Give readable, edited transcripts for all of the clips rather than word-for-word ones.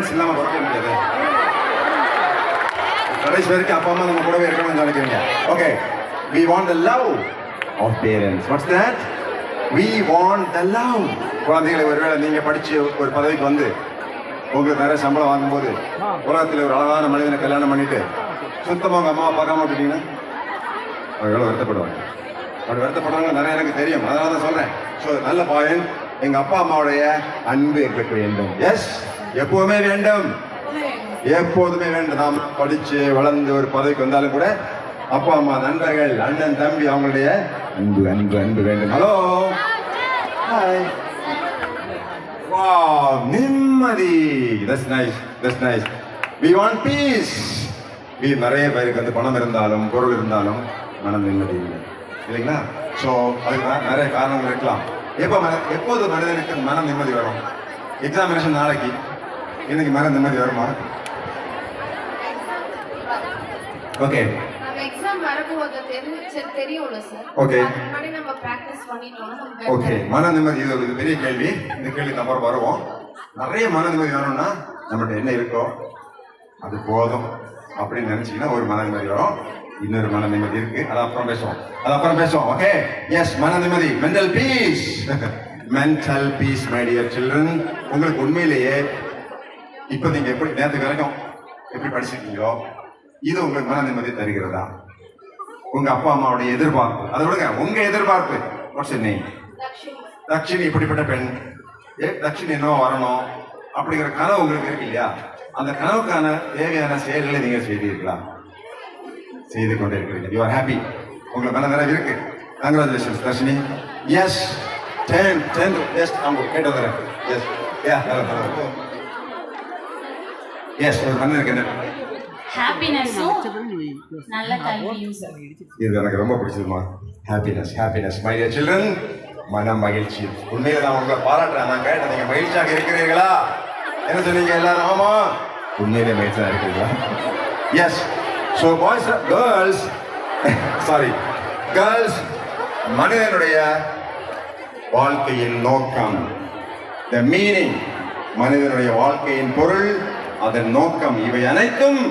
Parents இல்லாம பிறக்க முடியாது. கடைசி வரைக்கும் அப்பா அம்மா நம்ம கூடவே இருக்கணும்னு நினைக்கிறீங்க. Okay, we want the love of parents. What's that? We want the love. குழந்தைகளை ஒருவேளை நீங்க படிச்சு ஒரு பதவிக்கு வந்து உங்களுக்கு நிறைய சம்பளம் வாங்கும்போது உலகத்தில் ஒரு அழகான மனிதனை கல்யாணம் பண்ணிட்டு சுத்தமாக உங்க அம்மாவை பார்க்காம விட்டுட்டீங்கன்னா அவங்க வருத்தப்படுவாங்க. அப்படி வருத்தப்படுவாங்க நிறைய எனக்கு தெரியும். அதனால தான் சொல்றேன். ஸோ நல்ல பாயிண்ட். எங்க அப்பா அம்மாவுடைய அன்பு எங்களுக்கு வேண்டும். எஸ், எப்பவுமே வேண்டும், எப்போதுமே வேண்டும். நாம் படிச்சு வளர்ந்து ஒரு பதவிக்கு வந்தாலும் கூட அப்பா அம்மா, நண்பர்கள், அண்ணன், தம்பி, அவங்களுடைய அன்பு அன்பு அன்பு வேண்டும். ஹலோ, ஹாய், வாவ், நிம்மதி. That's nice, that's nice. we want peace. நிறைய பேருக்கு வந்து பணம் இருந்தாலும் பொருள் இருந்தாலும் மனம் நிம்மதி இல்லை, இல்லைங்களா? ஸோ அதுக்கு நிறைய காரணங்கள் இருக்கலாம். எப்போது மனிதனுக்கு மன நிம்மதி வரும்? எக்ஸாமினேஷன் நாளைக்கு, இன்னைக்கு மன நிம்மதி வருமா? ஓகே, ஓகே, மன நிம்மதி இது ஒரு பெரிய கேள்வி. இந்த கேள்வி நம்ம வருவோம். நிறைய மன நிம்மதி வேணும்னா நம்மகிட்ட என்ன இருக்கோ அது போதும் அப்படின்னு நினைச்சீங்கன்னா ஒரு மன நிம்மதி வரும். இன்னொரு மன நிம்மதி இருக்கு, அது அப்புறம் பேசுவோம். ஓகே, எஸ், மன நிம்மதி, mental piece. Mental piece, my dear children. உங்களுக்கு உண்மையிலேயே இப்போ நீங்க எப்படி நேரத்துக்கு வரைக்கும் எப்படி படிச்சிருக்கீங்களோ இது உங்களுக்கு மன நிம்மதி தருகிறதா? உங்க அப்பா அம்மாவுடைய எதிர்பார்ப்பு, அதை விடுங்க, உங்க எதிர்பார்ப்பு. What's your name? தக்ஷினி இப்படிப்பட்ட பெண், தக்ஷினி என்னவோ வரணும் அப்படிங்கிற கனவு உங்களுக்கு இருக்கு இல்லையா? அந்த கனவுக்கான தேவையான செயல்களை நீங்க செய்தீர்களா? செய்து கொண்டே இருக்கிறீங்க. You are happy. உங்களுக்கு மன நிறைவு இருக்கு. கங்க்ராச்சுலேஷன்ஸ் தர்ஷினி. எஸ், 10 எஸ், அவங்க கேட்டு வந்துடுறேன். எஸ், எஸ், ஒரு மன இருக்கு. என்ன ஹாப்பினஸும் நல்ல கல்வியும். இது எனக்கு ரொம்ப பிடிச்சதுமா. Happiness my dear children. மன மகிழ்ச்சி. உண்மையில நான் உங்களை பாராட்டுறேன். நான் கேட்டேன், நீங்க மகிழ்ச்சியாக இருக்கிறீர்களா? என்ன சொன்னீங்க எல்லாரும்? ஆமா, உண்மையிலே மகிழ்ச்சியாக இருக்கிறீர்களா? எஸ். ஸோ பாய்ஸ், கேர்ள்ஸ், மனிதனுடைய வாழ்க்கையின் நோக்கம், த மீனிங், மனிதனுடைய வாழ்க்கையின் பொருள், அதன் நோக்கம், இவை அனைத்தும்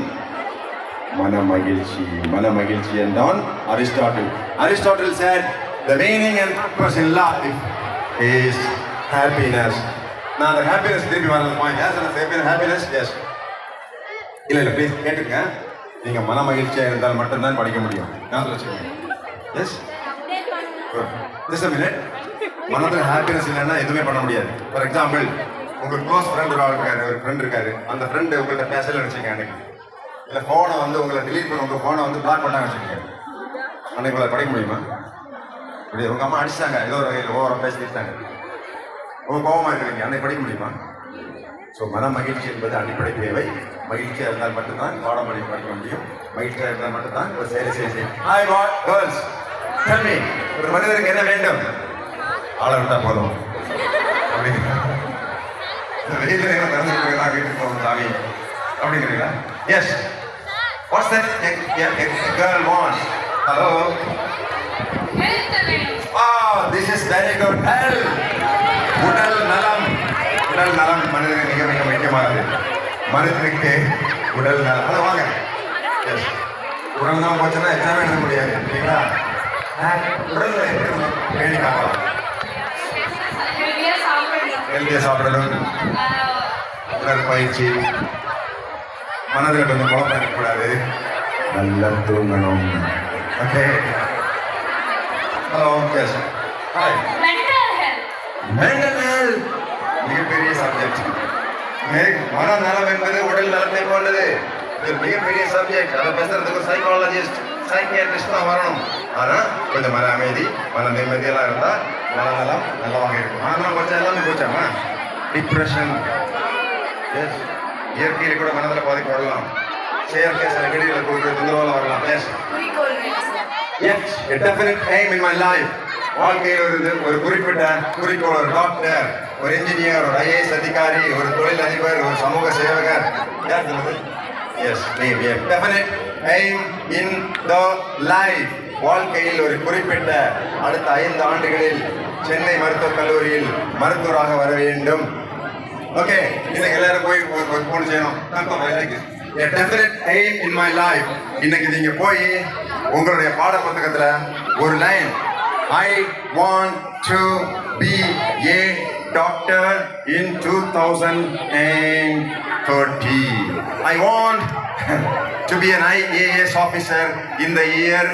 மனமகிழ்ச்சி என்றான் Aristotle said the meaning and purpose in life is happiness. நான் அந்த happiness திருப்பி வரது பாயிண்ட். yes, happiness, yes. இல்ல ப்ளீஸ் கேட்டுங்க. நீங்க மனமகிழ்ச்சியா இருந்தால் மட்டும்தான் படிக்க முடியும். ஞாபகம் வச்சுக்கோங்க. Yes, just a minute. மனதுல ஹாப்பினஸ் இல்லைன்னா எதுவுமே பண்ண முடியாது. ஃபார் எக்ஸாம்பிள், உங்க க்ளோஸ் ஃப்ரெண்ட் இருக்காரு. அந்த ஃப்ரெண்டு உங்கள்கிட்ட பேசல வச்சுக்கோங்க. அன்னைக்கு இல்லை ஃபோனை வந்து உங்களை டிலீட் பண்ண, உங்கள் ஃபோனை வந்து பிளாக் பண்ணாங்க வச்சுக்கோங்க. அன்னைக்கு உங்களை படிக்க முடியுமா? இப்படி உங்கள் அம்மா அடிச்சிட்டாங்க, ஏதோ ஒரு வகையில் ஓவராக பேசிட்டாங்க, உங்கள் கோபமாக இருக்கிறீங்க, அன்னைக்கு படிக்க முடியுமா? ஸோ மன மகிழ்ச்சி என்பது அடிப்படை தேவை. மகிழ்ச்சியாக இருந்தால் மட்டும்தான் பாடம் படிக்க முடியும். மகிழ்ச்சியாக இருந்தால் மட்டும்தான் ஒரு செயலை செய்ய. ஹாய் கேர்ள்ஸ், டெல் மீ, ஒரு மனிதருக்கு என்ன வேண்டும்? ஆளை விட்டா போதும் அப்படிங்கிறீங்களா? வெயில திறந்துருக்கா வீட்டுக்கு போகணும் சாமி அப்படிங்கிறீங்களா? Yes. What's that girl wants? Hello, this is very good. Health, உடல் நலம். மனிதனுக்கு மிக மிக முக்கியமானது. மனிதனுக்கு உடல் நலம். அதை வாங்க. எஸ், உடல் நலம் போச்சுன்னா எக்ஸாம் எழுத முடியாது, இல்லைங்களா? உடல் பேணி காக்கலாம். ஹெல்த்தியாக சாப்பிடணும், உடற்பயிற்சி, மனதில் கொஞ்சம் குழப்பம் இருக்கக்கூடாது, நல்லா தூங்கணும். Okay, hello, yes, hi. Mental health மிகப்பெரிய சப்ஜெக்ட். மனநலம் என்பது உடல் நலத்தை போன்றது. இது மிகப்பெரிய சப்ஜெக்ட். அதை பேசுறதுக்கு சைக்காலஜிஸ்ட், சைக்கியாட்ரிஸ்ட் தான் வரணும். ஆனால் கொஞ்சம் மன அமைதி, மன நிம்மதியெல்லாம் இருந்தால் மனநலம் நல்லவாக இருக்கும். மனநலம் போச்சா எல்லாமே போச்சாமா? டிப்ரெஷன், எஸ், இயற்கையில் கூட மனதில் பாதிப்பு வரலாம். செயற்கை சில கடிகளை கொடுக்குற தொந்தரவாக வரலாம். Yes, yes, a definite aim in my life. வாழ்க்கையில் ஒரு குறிப்பிட்ட குறிக்கோள், ஒரு டாக்டர், ஒரு இன்ஜினியர், ஒரு ஐஏஎஸ் அதிகாரி, ஒரு தொழில் அதிபர், ஒரு சமூக சேவகர். Yes, definite aim in the life. வாழ்க்கையில் ஒரு குறிப்பிட்ட அடுத்த 5 ஆண்டுகளில் சென்னை மருத்துவக் கல்லூரியில் மருத்துவராக வர வேண்டும். Okay, இன்னைக்கு எல்லாரும் போய் ஒரு போன் செய்யணும். Confirm, I like it. A definite aim in my life. இன்னைக்கு நீங்க போய் உங்களுடைய பாட புத்தகத்துல ஒரு line, I want to be a doctor in 2030. I want to be an IAS officer in the year